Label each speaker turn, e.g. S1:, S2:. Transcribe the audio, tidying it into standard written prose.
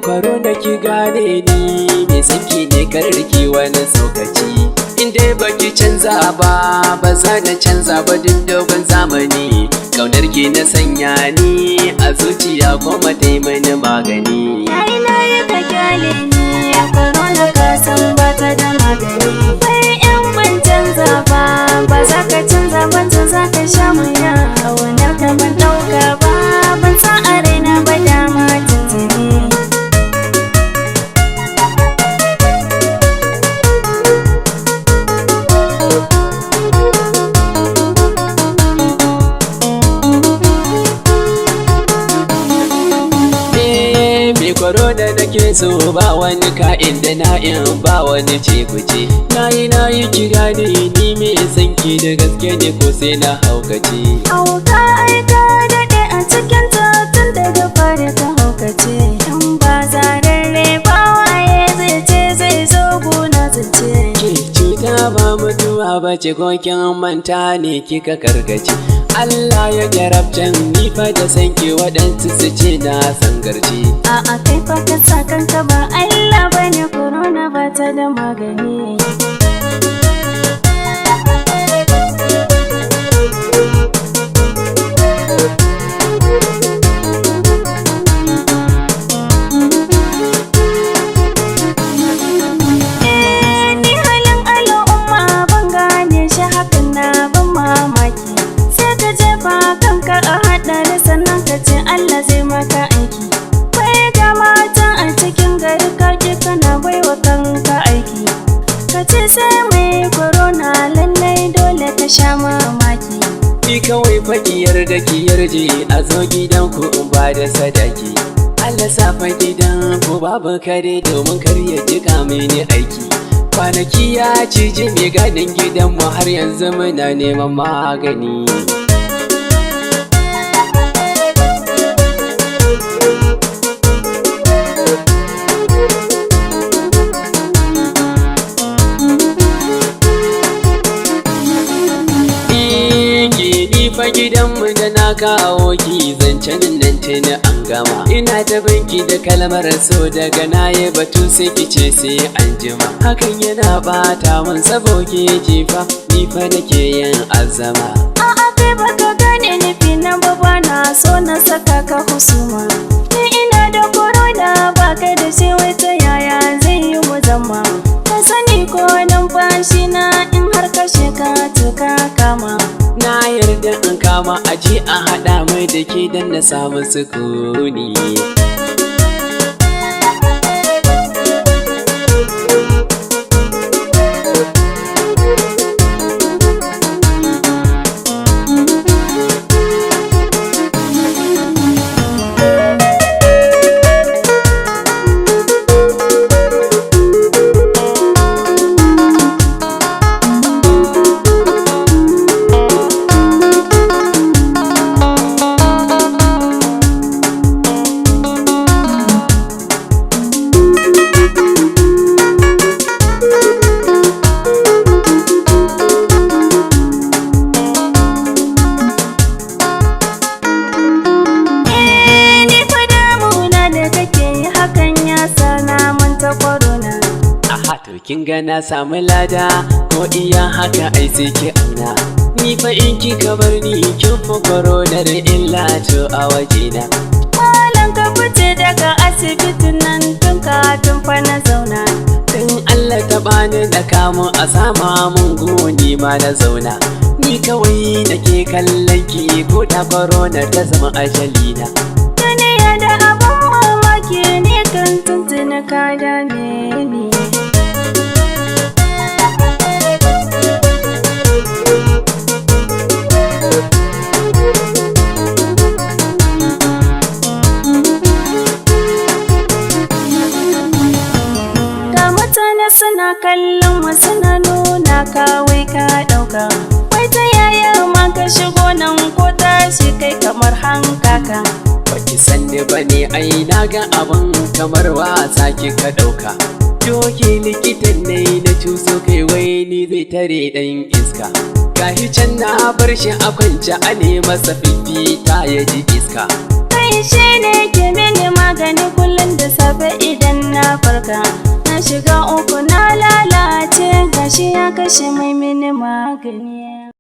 S1: Kwaro da ki gane ni me sanki ne karki wani tsokaci inda baki canza ba za na canza ba duk dogon zamani kaunar ki na sanya ni a zuciya kuma ta yi mani magani
S2: layi ka kyale ni kwaro na kasan ba ta da magani bai yan ban canza ba za ka canza ban za ka sha maya wanda ka ban dauka ba ban sa a raina ba dama tuntuni
S1: kwaro da nake so ba wani ka'in da na'in ba wani ce kuce nayi kira ne ni me sanki da gaske ne ko sai na haukace
S2: hauka aika daɗe a cikin tun daga fara ta haukace in ba zararre ba waye zai ce zai zo gona zace
S1: ke cuta ba mutuwa ba ce kokin manta ne kika karkace Allah ya jarabtan ni fa da sanke waɗansu su ce na sangarci
S2: a'a kai fa ka sa kanka ba Allah bane corona ba ta da magani ni halin al'umma ban gane shi hakan na ban mamaki jefa kanka a haɗari sannan ka ce Allah zai maka aiki bai ga mata a cikin gari kaki kana baiwa kanka aiki ka ce sai mai corona lallai dole ka sha mamaki
S1: ni kawai fakiyar da ki yarje a zo gidanku in ba da sadaki Allah sa fa gidan ku babu kare domin kar ya jika mini aiki kwanaki ya cije mai gadin gidanmu har yanzu muna neman magani fa gidanmu da na kawo ki zancen nan tuni an gama ina ta binki da kalmar so daga nayi batu sai kice sai an jima hakan yana bata min saboda ke fa ni fa nake yin azama
S2: a'a kai baka gane nufi na ba na so na saka ka husuma ni ina da corona ba kai da shi wai ta yaya zai yi mu zama ka sani ko numfashi na in har ka sheka tuka kama
S1: na yarda in kama aji a haɗa mai da ke don na samu sukuni kin ga na samu lada ko iya haka ai sai ki auna ni fa in kika bar ni kin fi koronar illa to a wajena
S2: malam ka fice daga asibitin nan tun kafin fa na zauna
S1: dan Allah ta bani da kamun a sama mun goni ma na zauna ni kawai nake kallon ki ko da koronar ta zama ajalina
S2: duniya da abin mamaki ne kan tuntuna ka dame ni suna kallon wasu na nuna kawai ka ɗauka wai ta yaya ma ka shigo nan ko tashi kai kamar hankaka
S1: baki sanni bane ai na ga abin kamar wasa kika ɗauka doke likitan nai na cuso kai wai ni zai tare dan iska. Gashi can na bar shi a kwance a ne masa fifita ya ji iska.
S2: Kai shi ne ke mini magani kullum da safe idan na farka. Na shiga uku na lalace gashi ya kashe mai mini magani.